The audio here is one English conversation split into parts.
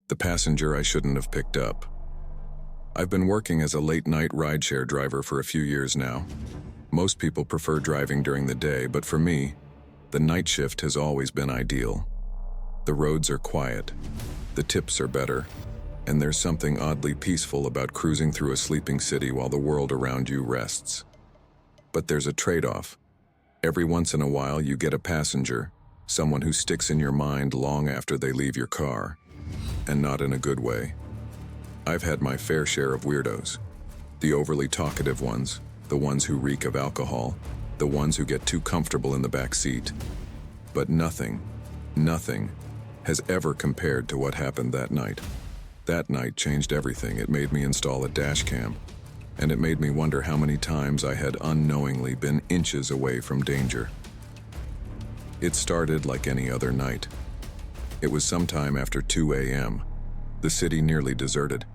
the passenger I shouldn't have picked up. I've been working as a late-night rideshare driver for a few years now. Most people prefer driving during the day, but for me, the night shift has always been ideal. The roads are quiet, the tips are better, and there's something oddly peaceful about cruising through a sleeping city while the world around you rests. But there's a trade-off. Every once in a while you get a passenger, someone who sticks in your mind long after they leave your car, and not in a good way. I've had my fair share of weirdos. The overly talkative ones, the ones who reek of alcohol, the ones who get too comfortable in the back seat. But nothing has ever compared to what happened that night. That night changed everything. It made me install a dash cam, and it made me wonder how many times I had unknowingly been inches away from danger. It started like any other night. It was sometime after 2 a.m. The city nearly deserted.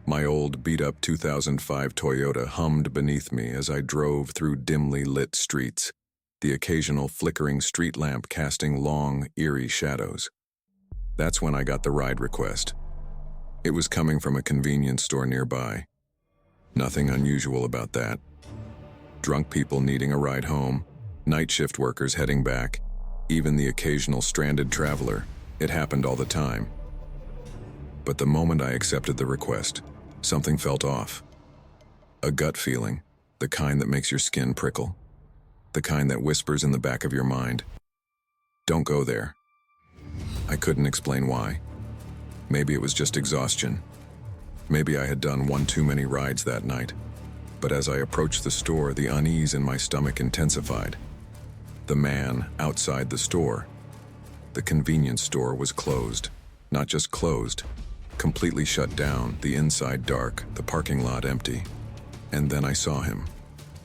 My old beat-up 2005 Toyota hummed beneath me as I drove through dimly lit streets, the occasional flickering street lamp casting long, eerie shadows. That's when I got the ride request. It was coming from a convenience store nearby. Nothing unusual about that. Drunk people needing a ride home, night shift workers heading back, even the occasional stranded traveler. It happened all the time. But the moment I accepted the request, something felt off. A gut feeling, the kind that makes your skin prickle. The kind that whispers in the back of your mind, "Don't go there." I couldn't explain why. Maybe it was just exhaustion. Maybe I had done one too many rides that night. But as I approached the store, the unease in my stomach intensified. The man outside the store. The convenience store was closed. Not just closed, completely shut down, the inside dark, the parking lot empty. And then I saw him.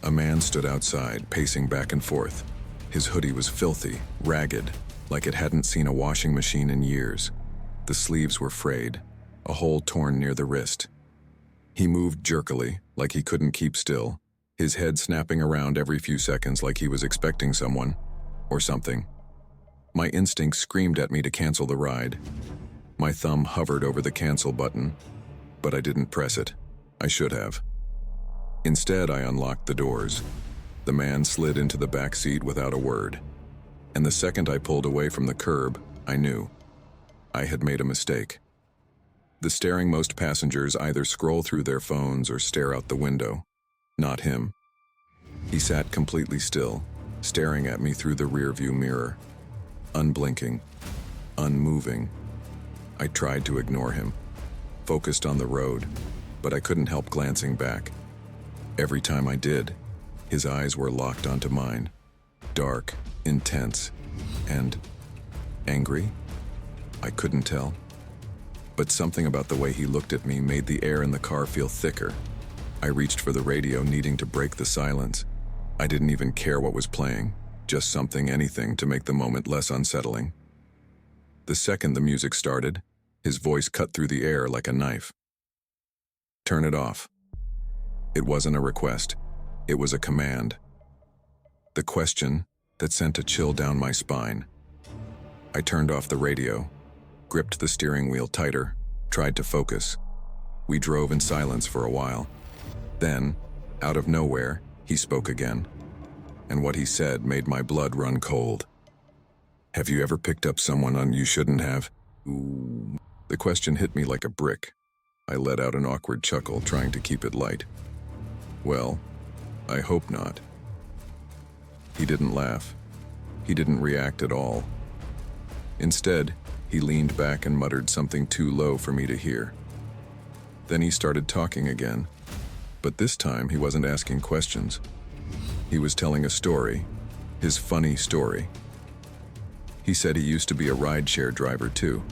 A man stood outside, pacing back and forth. His hoodie was filthy, ragged, like it hadn't seen a washing machine in years. The sleeves were frayed, a hole torn near the wrist. He moved jerkily, like he couldn't keep still, his head snapping around every few seconds like he was expecting someone, or something. My instinct screamed at me to cancel the ride. My thumb hovered over the cancel button, but I didn't press it. I should have. Instead, I unlocked the doors. The man slid into the back seat without a word. And the second I pulled away from the curb, I knew. I had made a mistake. The staring most passengers either scroll through their phones or stare out the window. Not him. He sat completely still, staring at me through the rearview mirror. Unblinking, unmoving. I tried to ignore him, focused on the road, but I couldn't help glancing back. Every time I did, his eyes were locked onto mine, dark, intense, and angry? I couldn't tell. But something about the way he looked at me made the air in the car feel thicker. I reached for the radio, needing to break the silence. I didn't even care what was playing, just something, anything, to make the moment less unsettling. The second the music started, his voice cut through the air like a knife. "Turn it off." It wasn't a request, it was a command. The question that sent a chill down my spine. I turned off the radio, gripped the steering wheel tighter, tried to focus. We drove in silence for a while. Then, out of nowhere, he spoke again. And what he said made my blood run cold. "Have you ever picked up someone you shouldn't have?" Ooh. The question hit me like a brick. I let out an awkward chuckle, trying to keep it light. "Well, I hope not." He didn't laugh. He didn't react at all. Instead, he leaned back and muttered something too low for me to hear. Then he started talking again. But this time, he wasn't asking questions. He was telling a story, his funny story. He said he used to be a rideshare driver too.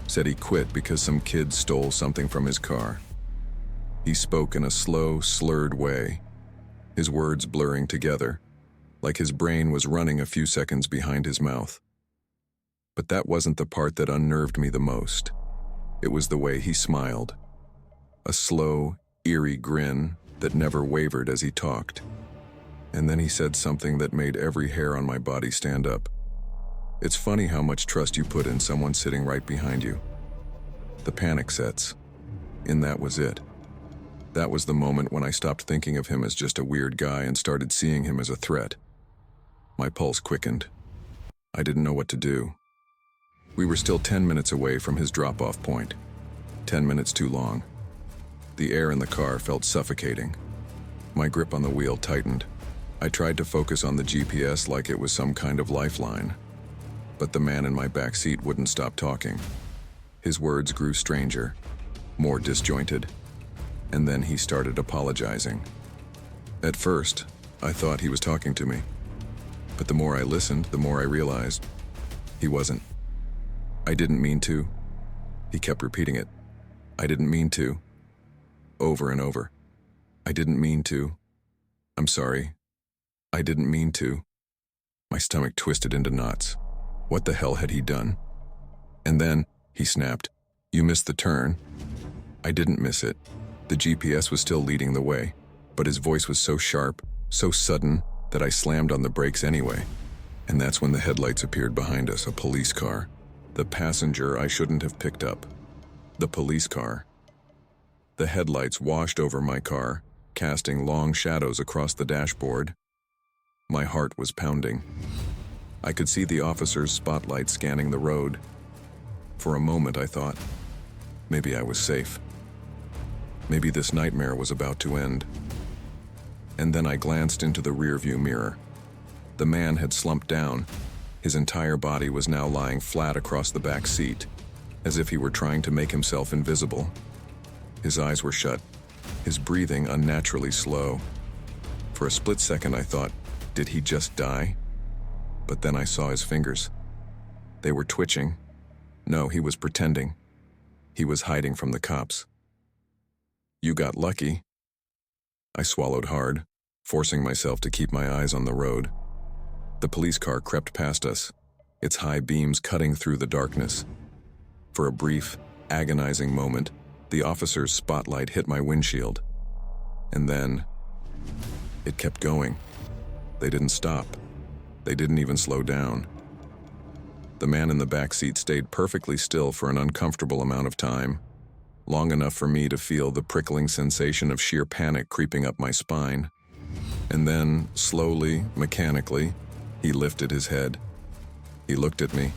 Said he quit because some kid stole something from his car. He spoke in a slow, slurred way, his words blurring together, like his brain was running a few seconds behind his mouth. But that wasn't the part that unnerved me the most. It was the way he smiled. A slow, eerie grin that never wavered as he talked. And then he said something that made every hair on my body stand up. "It's funny how much trust you put in someone sitting right behind you. The panic sets. And that was it. That was the moment when I stopped thinking of him as just a weird guy and started seeing him as a threat. My pulse quickened. I didn't know what to do. We were still 10 minutes away from his drop-off point. 10 minutes too long. The air in the car felt suffocating. My grip on the wheel tightened. I tried to focus on the GPS like it was some kind of lifeline. But the man in my back seat wouldn't stop talking. His words grew stranger, more disjointed. And then he started apologizing. At first, I thought he was talking to me. But the more I listened, the more I realized he wasn't. I didn't mean to. He kept repeating it. I didn't mean to. Over and over. I didn't mean to. I'm sorry. I didn't mean to. My stomach twisted into knots. What the hell had he done? And then he snapped. You missed the turn. I didn't miss it. The GPS was still leading the way, but his voice was so sharp, so sudden, that I slammed on the brakes anyway. And that's when the headlights appeared behind us, a police car. The passenger I shouldn't have picked up. The police car. The headlights washed over my car, casting long shadows across the dashboard. My heart was pounding. I could see the officer's spotlight scanning the road. For a moment I thought, maybe I was safe. Maybe this nightmare was about to end. And then I glanced into the rearview mirror. The man had slumped down. His entire body was now lying flat across the back seat, as if he were trying to make himself invisible. His eyes were shut, his breathing unnaturally slow. For a split second I thought, did he just die? But then I saw his fingers. They were twitching. No, he was pretending. He was hiding from the cops. You got lucky. I swallowed hard, forcing myself to keep my eyes on the road. The police car crept past us, its high beams cutting through the darkness. For a brief, agonizing moment, the officer's spotlight hit my windshield. And then, it kept going. They didn't stop. They didn't even slow down. The man in the back seat stayed perfectly still for an uncomfortable amount of time, long enough for me to feel the prickling sensation of sheer panic creeping up my spine. And then, slowly, mechanically, he lifted his head. He looked at me,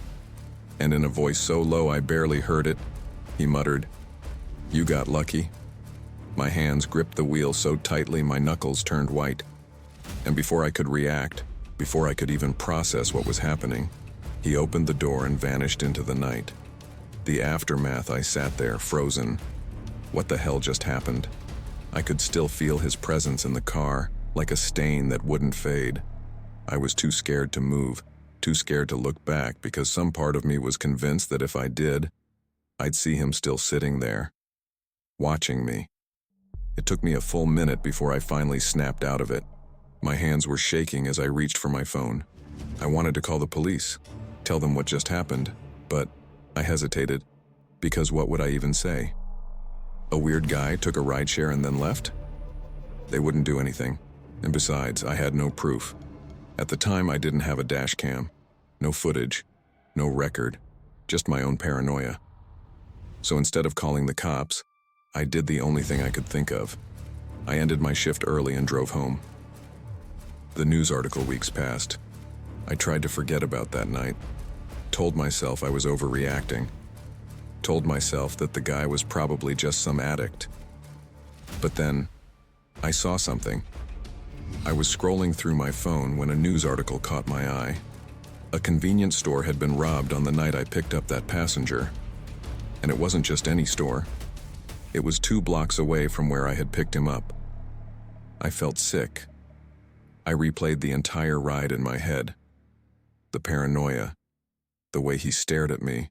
and in a voice so low I barely heard it, he muttered, "You got lucky." My hands gripped the wheel so tightly my knuckles turned white. And before I could react, before I could even process what was happening, he opened the door and vanished into the night. The aftermath, I sat there, frozen. What the hell just happened? I could still feel his presence in the car, like a stain that wouldn't fade. I was too scared to move, too scared to look back, because some part of me was convinced that if I did, I'd see him still sitting there, watching me. It took me a full minute before I finally snapped out of it. My hands were shaking as I reached for my phone. I wanted to call the police, tell them what just happened, but I hesitated, because what would I even say? A weird guy took a rideshare and then left? They wouldn't do anything, and besides, I had no proof. At the time, I didn't have a dash cam, no footage, no record, just my own paranoia. So instead of calling the cops, I did the only thing I could think of. I ended my shift early and drove home. The news article weeks passed. I tried to forget about that night, told myself I was overreacting, told myself that the guy was probably just some addict. But then, I saw something. I was scrolling through my phone when a news article caught my eye. A convenience store had been robbed on the night I picked up that passenger. And it wasn't just any store. It was 2 blocks away from where I had picked him up. I felt sick. I replayed the entire ride in my head. The paranoia, the way he stared at me,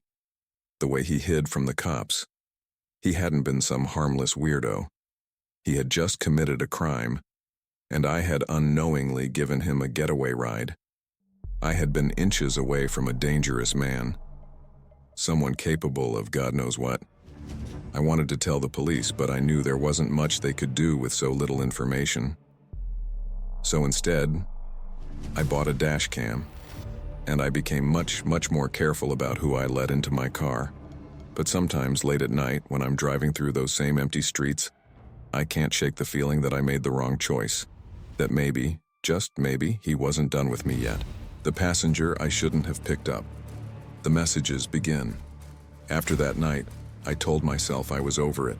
the way he hid from the cops. He hadn't been some harmless weirdo. He had just committed a crime, and I had unknowingly given him a getaway ride. I had been inches away from a dangerous man, someone capable of God knows what. I wanted to tell the police, but I knew there wasn't much they could do with so little information. So instead, I bought a dash cam, and I became much more careful about who I let into my car. But sometimes, late at night, when I'm driving through those same empty streets, I can't shake the feeling that I made the wrong choice. That maybe, just maybe, he wasn't done with me yet. The passenger I shouldn't have picked up. The messages begin. After that night, I told myself I was over it.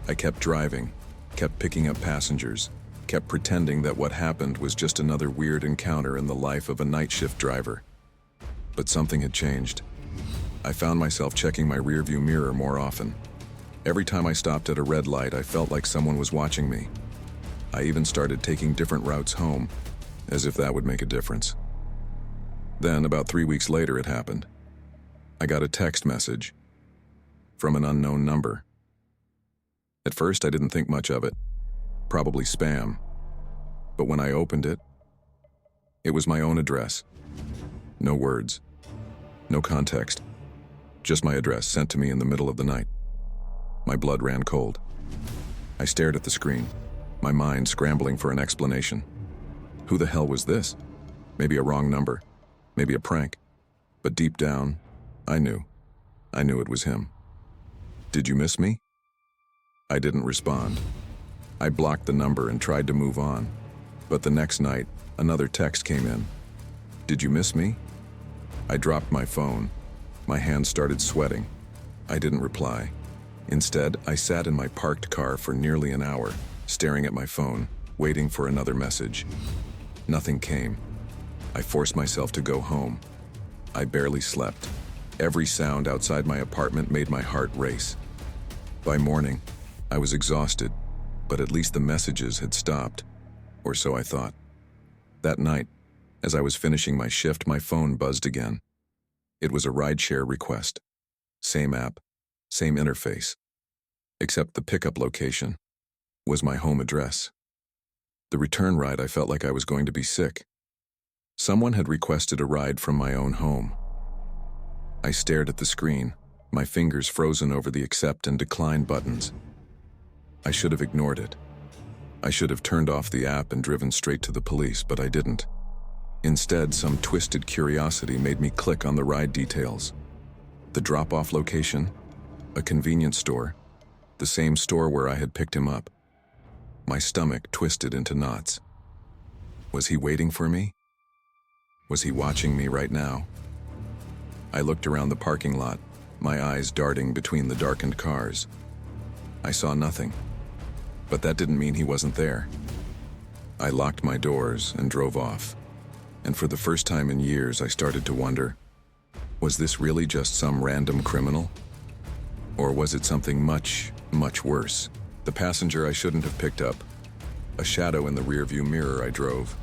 I kept driving, kept picking up passengers, kept pretending that what happened was just another weird encounter in the life of a night shift driver. But something had changed. I found myself checking my rearview mirror more often. Every time I stopped at a red light, I felt like someone was watching me. I even started taking different routes home, as if that would make a difference. Then, about 3 weeks later, it happened. I got a text message from an unknown number. At first, I didn't think much of it. Probably spam. But when I opened it, it was my own address. No words. No context. Just my address sent to me in the middle of the night. My blood ran cold. I stared at the screen, my mind scrambling for an explanation. Who the hell was this? Maybe a wrong number. Maybe a prank. But deep down, I knew. I knew it was him. Did you miss me? I didn't respond. I blocked the number and tried to move on. But the next night, another text came in. Did you miss me? I dropped my phone. My hands started sweating. I didn't reply. Instead, I sat in my parked car for nearly an hour, staring at my phone, waiting for another message. Nothing came. I forced myself to go home. I barely slept. Every sound outside my apartment made my heart race. By morning, I was exhausted, but at least the messages had stopped, or so I thought. That night, as I was finishing my shift, my phone buzzed again. It was a rideshare request. Same app, same interface, except the pickup location was my home address. The return ride, I felt like I was going to be sick. Someone had requested a ride from my own home. I stared at the screen, my fingers frozen over the accept and decline buttons. I should have ignored it. I should have turned off the app and driven straight to the police, but I didn't. Instead, some twisted curiosity made me click on the ride details. The drop-off location, a convenience store, the same store where I had picked him up. My stomach twisted into knots. Was he waiting for me? Was he watching me right now? I looked around the parking lot, my eyes darting between the darkened cars. I saw nothing, but that didn't mean he wasn't there. I locked my doors and drove off. And for the first time in years, I started to wonder, was this really just some random criminal? Or was it something much, much worse? The passenger I shouldn't have picked up. A shadow in the rearview mirror I drove.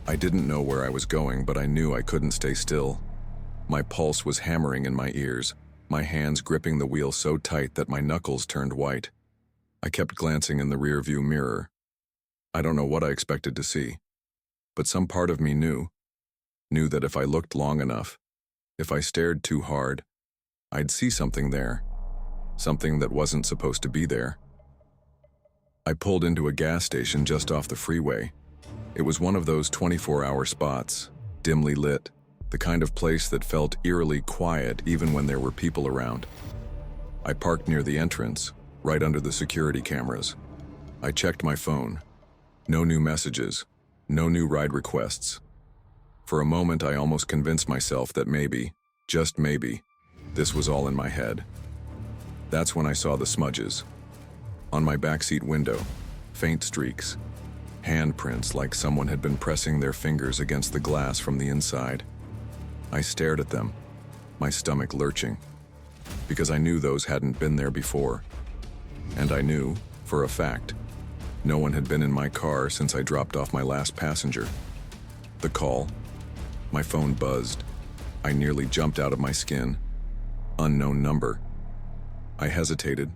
I didn't know where I was going, but I knew I couldn't stay still. My pulse was hammering in my ears, my hands gripping the wheel so tight that my knuckles turned white. I kept glancing in the rearview mirror. I don't know what I expected to see. But some part of me knew that if I looked long enough, if I stared too hard, I'd see something there, something that wasn't supposed to be there. I pulled into a gas station just off the freeway. It was one of those 24-hour spots, dimly lit, the kind of place that felt eerily quiet even when there were people around. I parked near the entrance, right under the security cameras. I checked my phone. No new messages. No new ride requests. For a moment, I almost convinced myself that maybe, just maybe, this was all in my head. That's when I saw the smudges. On my backseat window, faint streaks, handprints like someone had been pressing their fingers against the glass from the inside. I stared at them, my stomach lurching, because I knew those hadn't been there before. And I knew, for a fact, no one had been in my car since I dropped off my last passenger. The call. My phone buzzed. I nearly jumped out of my skin. Unknown number. I hesitated.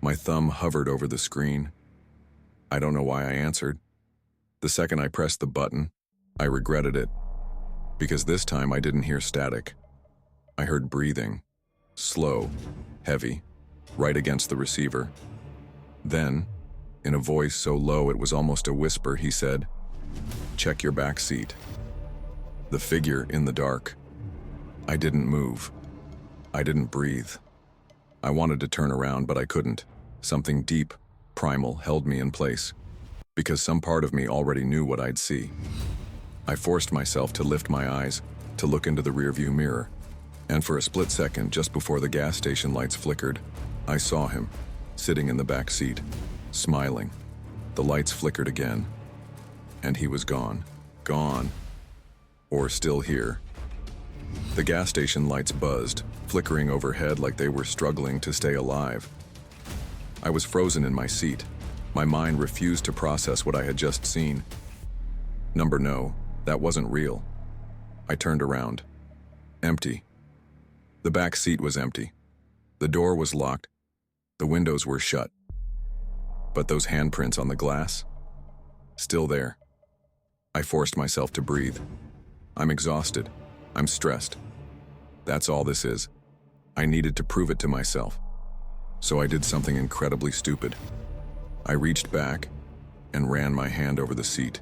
My thumb hovered over the screen. I don't know why I answered. The second I pressed the button, I regretted it. Because this time I didn't hear static. I heard breathing. Slow, heavy, right against the receiver. Then, in a voice so low it was almost a whisper, he said, "Check your back seat." The figure in the dark. I didn't move. I didn't breathe. I wanted to turn around, but I couldn't. Something deep, primal, held me in place, because some part of me already knew what I'd see. I forced myself to lift my eyes, to look into the rearview mirror, and for a split second, just before the gas station lights flickered, I saw him, sitting in the back seat, smiling. The lights flickered again, and he was gone. Gone. Or still here. The gas station lights buzzed, flickering overhead like they were struggling to stay alive. I was frozen in my seat. My mind refused to process what I had just seen. No, that wasn't real. I turned around. Empty. The back seat was empty. The door was locked. The windows were shut. But those handprints on the glass? Still there. I forced myself to breathe. I'm exhausted. I'm stressed. That's all this is. I needed to prove it to myself. So I did something incredibly stupid. I reached back and ran my hand over the seat.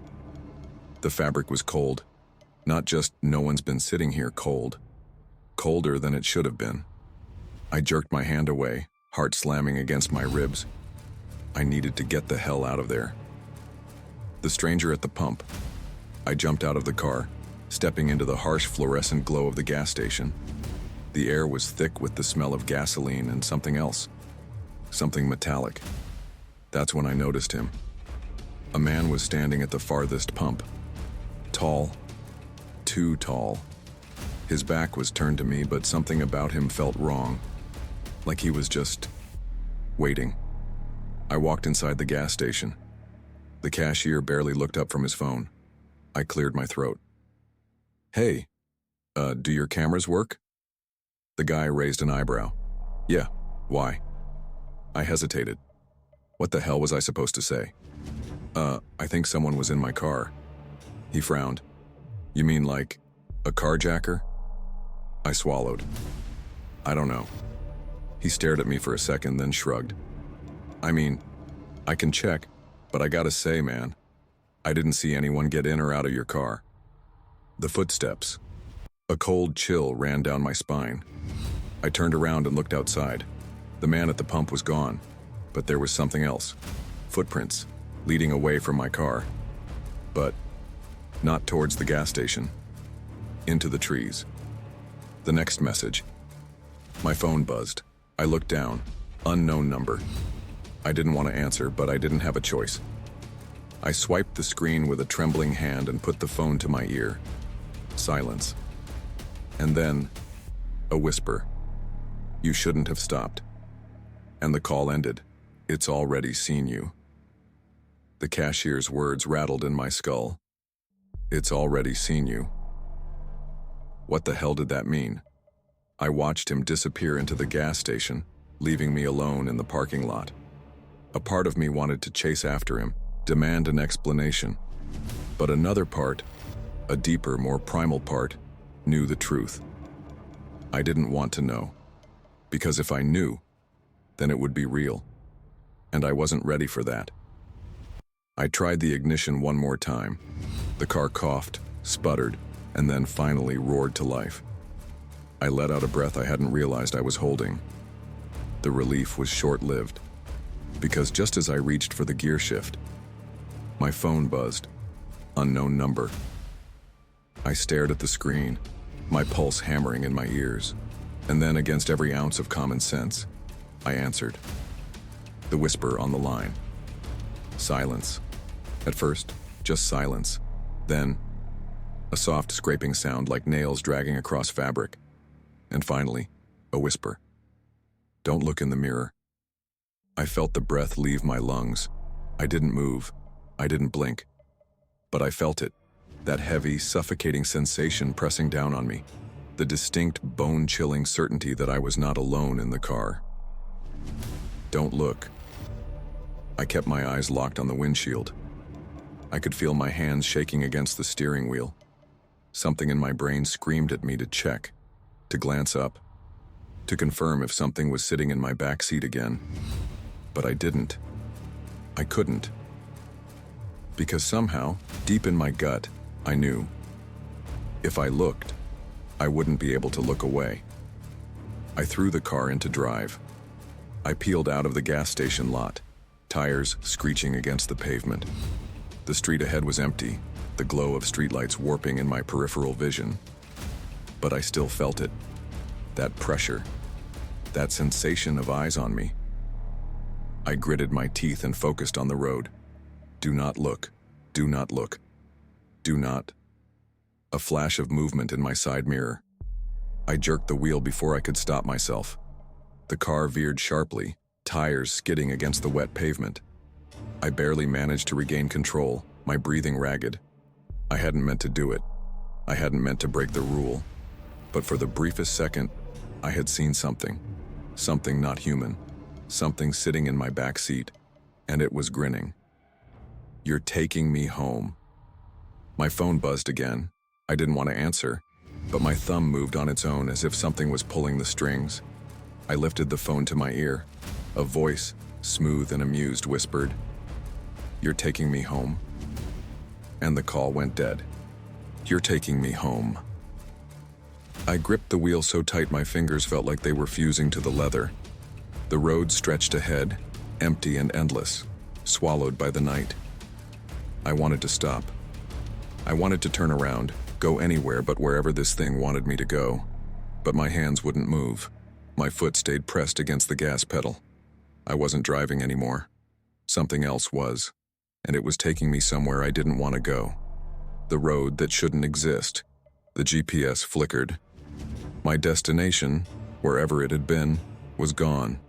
The fabric was cold. Not just no one's been sitting here cold. Colder than it should have been. I jerked my hand away, heart slamming against my ribs. I needed to get the hell out of there. The stranger at the pump. I jumped out of the car, stepping into the harsh fluorescent glow of the gas station. The air was thick with the smell of gasoline and something else. Something metallic. That's when I noticed him. A man was standing at the farthest pump. Tall. Too tall. His back was turned to me, but something about him felt wrong. Like he was just waiting. I walked inside the gas station. The cashier barely looked up from his phone. I cleared my throat. Hey, do your cameras work? The guy raised an eyebrow. Yeah, why? I hesitated. What the hell was I supposed to say? I think someone was in my car. He frowned. You mean like a carjacker? I swallowed. I don't know. He stared at me for a second, then shrugged. I mean, I can check, but I gotta say, man, I didn't see anyone get in or out of your car. The footsteps. A cold chill ran down my spine. I turned around and looked outside. The man at the pump was gone, but there was something else. Footprints, leading away from my car. But not towards the gas station. Into the trees. The next message. My phone buzzed. I looked down. Unknown number. I didn't want to answer, but I didn't have a choice. I swiped the screen with a trembling hand and put the phone to my ear. Silence. And then, a whisper. You shouldn't have stopped. And the call ended. It's already seen you. The cashier's words rattled in my skull. It's already seen you. What the hell did that mean? I watched him disappear into the gas station, leaving me alone in the parking lot. A part of me wanted to chase after him, demand an explanation. But another part, a deeper, more primal part, knew the truth. I didn't want to know. Because if I knew, then it would be real. And I wasn't ready for that. I tried the ignition one more time. The car coughed, sputtered, and then finally roared to life. I let out a breath I hadn't realized I was holding. The relief was short-lived, because just as I reached for the gear shift, my phone buzzed. Unknown number. I stared at the screen, my pulse hammering in my ears, and then against every ounce of common sense, I answered. The whisper on the line. Silence. At first, just silence. Then, a soft scraping sound like nails dragging across fabric. And finally, a whisper. Don't look in the mirror. I felt the breath leave my lungs. I didn't move. I didn't blink. But I felt it. That heavy, suffocating sensation pressing down on me. The distinct, bone-chilling certainty that I was not alone in the car. Don't look. I kept my eyes locked on the windshield. I could feel my hands shaking against the steering wheel. Something in my brain screamed at me to check, to glance up, to confirm if something was sitting in my back seat again. But I didn't. I couldn't. Because somehow, deep in my gut, I knew. If I looked, I wouldn't be able to look away. I threw the car into drive. I peeled out of the gas station lot, tires screeching against the pavement. The street ahead was empty, the glow of streetlights warping in my peripheral vision. But I still felt it. That pressure. That sensation of eyes on me. I gritted my teeth and focused on the road. Do not look. Do not look. Do not. A flash of movement in my side mirror. I jerked the wheel before I could stop myself. The car veered sharply, tires skidding against the wet pavement. I barely managed to regain control, my breathing ragged. I hadn't meant to do it. I hadn't meant to break the rule. But for the briefest second, I had seen something. Something not human. Something sitting in my back seat, and it was grinning. You're taking me home. My phone buzzed again. I didn't want to answer, but my thumb moved on its own as if something was pulling the strings. I lifted the phone to my ear. A voice, smooth and amused, whispered, "You're taking me home?" And the call went dead. You're taking me home. I gripped the wheel so tight my fingers felt like they were fusing to the leather. The road stretched ahead, empty and endless, swallowed by the night. I wanted to stop. I wanted to turn around, go anywhere but wherever this thing wanted me to go. But my hands wouldn't move. My foot stayed pressed against the gas pedal. I wasn't driving anymore. Something else was, and it was taking me somewhere I didn't want to go. The road that shouldn't exist. The GPS flickered. My destination, wherever it had been, was gone.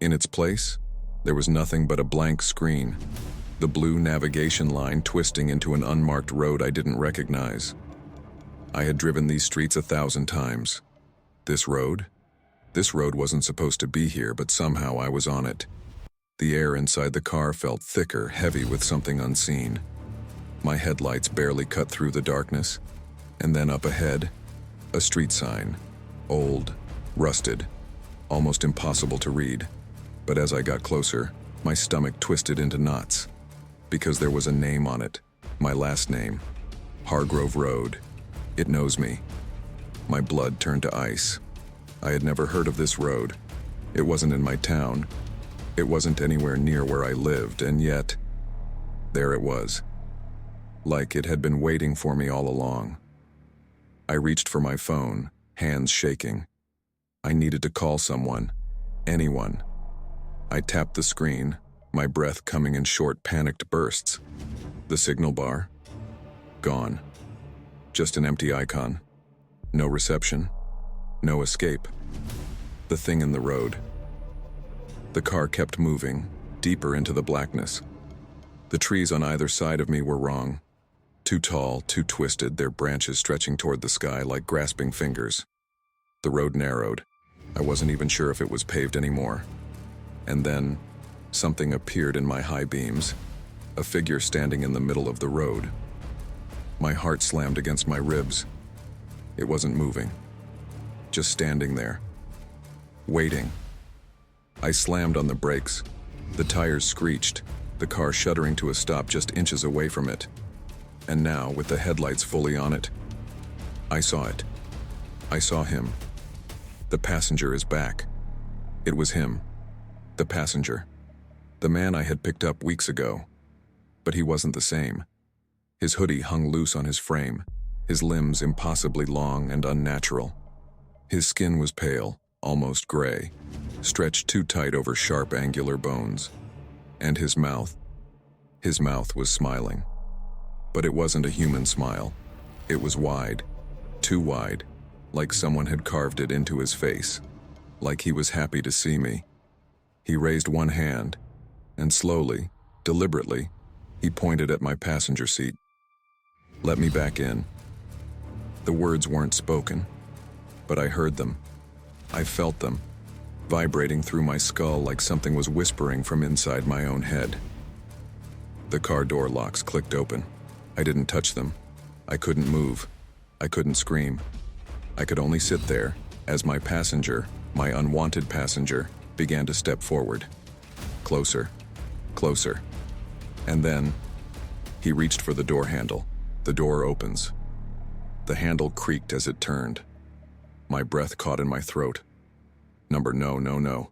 In its place, there was nothing but a blank screen, the blue navigation line twisting into an unmarked road I didn't recognize. I had driven these streets 1,000 times. This road wasn't supposed to be here, but somehow I was on it. The air inside the car felt thicker, heavy with something unseen. My headlights barely cut through the darkness. And then up ahead, a street sign, old, rusted, almost impossible to read. But as I got closer, my stomach twisted into knots, because there was a name on it, my last name, Hargrove Road. It knows me. My blood turned to ice. I had never heard of this road. It wasn't in my town. It wasn't anywhere near where I lived, and yet, there it was. Like it had been waiting for me all along. I reached for my phone, hands shaking. I needed to call someone, anyone. I tapped the screen, my breath coming in short, panicked bursts. The signal bar, gone. Just an empty icon. No reception, no escape. The thing in the road. The car kept moving, deeper into the blackness. The trees on either side of me were wrong. Too tall, too twisted, their branches stretching toward the sky like grasping fingers. The road narrowed. I wasn't even sure if it was paved anymore. And then, something appeared in my high beams, a figure standing in the middle of the road. My heart slammed against my ribs. It wasn't moving, just standing there, waiting. I slammed on the brakes. The tires screeched, the car shuddering to a stop just inches away from it. And now, with the headlights fully on it, I saw it. I saw him. The passenger is back. It was him. The passenger. The man I had picked up weeks ago. But he wasn't the same. His hoodie hung loose on his frame, his limbs impossibly long and unnatural. His skin was pale, almost gray, stretched too tight over sharp angular bones. And his mouth was smiling. But it wasn't a human smile. It was wide, too wide, like someone had carved it into his face, like he was happy to see me. He raised one hand, and slowly, deliberately, he pointed at my passenger seat. Let me back in. The words weren't spoken, but I heard them. I felt them, vibrating through my skull like something was whispering from inside my own head. The car door locks clicked open. I didn't touch them. I couldn't move. I couldn't scream. I could only sit there as my passenger, my unwanted passenger, began to step forward. Closer, closer. And then, he reached for the door handle. The door opens. The handle creaked as it turned. My breath caught in my throat. No.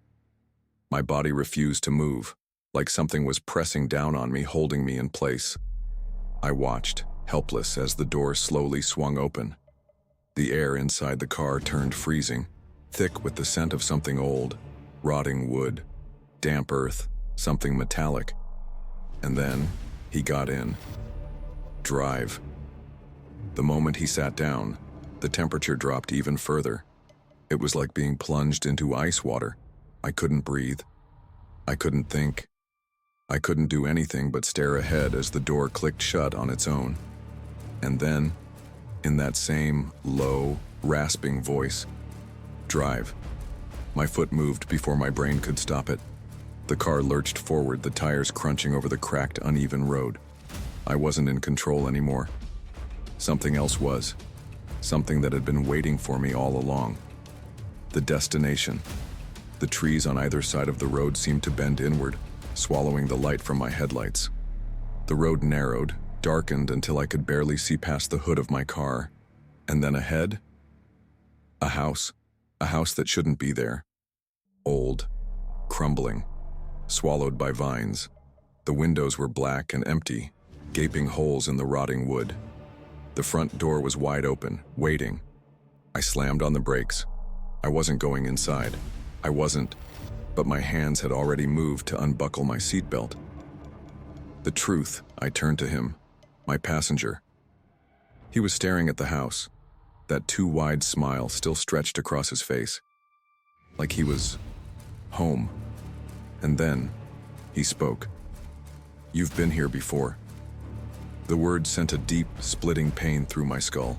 My body refused to move, like something was pressing down on me, holding me in place. I watched, helpless, as the door slowly swung open. The air inside the car turned freezing, thick with the scent of something old, rotting wood, damp earth, something metallic. And then, he got in. Drive. The moment he sat down, the temperature dropped even further. It was like being plunged into ice water. I couldn't breathe. I couldn't think. I couldn't do anything but stare ahead as the door clicked shut on its own. And then, in that same low, rasping voice, drive. My foot moved before my brain could stop it. The car lurched forward, the tires crunching over the cracked, uneven road. I wasn't in control anymore. Something else was. Something that had been waiting for me all along. The destination. The trees on either side of the road seemed to bend inward, swallowing the light from my headlights. The road narrowed, darkened until I could barely see past the hood of my car. And then ahead, a house that shouldn't be there. Old, crumbling, swallowed by vines. The windows were black and empty, gaping holes in the rotting wood. The front door was wide open, waiting. I slammed on the brakes. I wasn't going inside. I wasn't, but my hands had already moved to unbuckle my seatbelt. The truth, I turned to him, my passenger. He was staring at the house, that too wide smile still stretched across his face, like he was home. And then, he spoke. "You've been here before." The words sent a deep, splitting pain through my skull.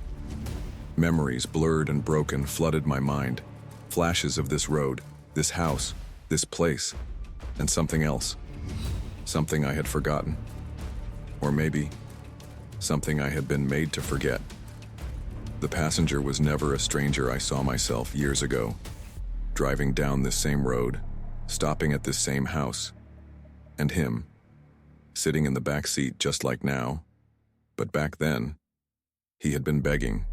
Memories, blurred and broken, flooded my mind. Flashes of this road, this house, this place, and something else. Something I had forgotten. Or maybe, something I had been made to forget. The passenger was never a stranger. I saw myself years ago, driving down this same road, stopping at this same house, and him, sitting in the back seat just like now. But back then, he had been begging,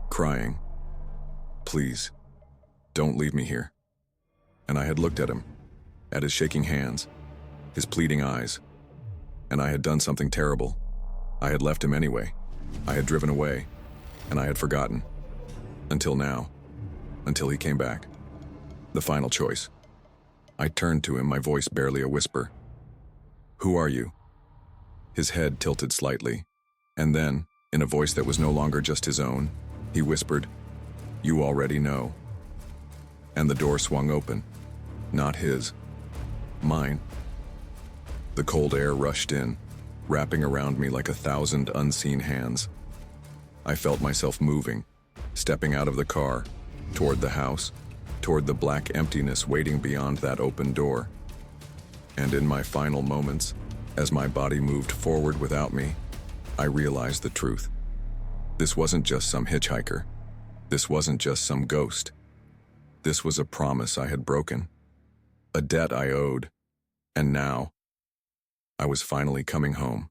crying, "Please, don't leave me here." And I had looked at him, at his shaking hands, his pleading eyes, and I had done something terrible. I had left him anyway. I had driven away, and I had forgotten. Until now, until he came back. The final choice. I turned to him, my voice barely a whisper. "Who are you?" His head tilted slightly, and then, in a voice that was no longer just his own, he whispered, "You already know." And the door swung open. Not his. Mine. The cold air rushed in, wrapping around me like 1,000 unseen hands. I felt myself moving, stepping out of the car, toward the house, toward the black emptiness waiting beyond that open door. And in my final moments, as my body moved forward without me, I realized the truth. This wasn't just some hitchhiker. This wasn't just some ghost. This was a promise I had broken, a debt I owed, and now I was finally coming home.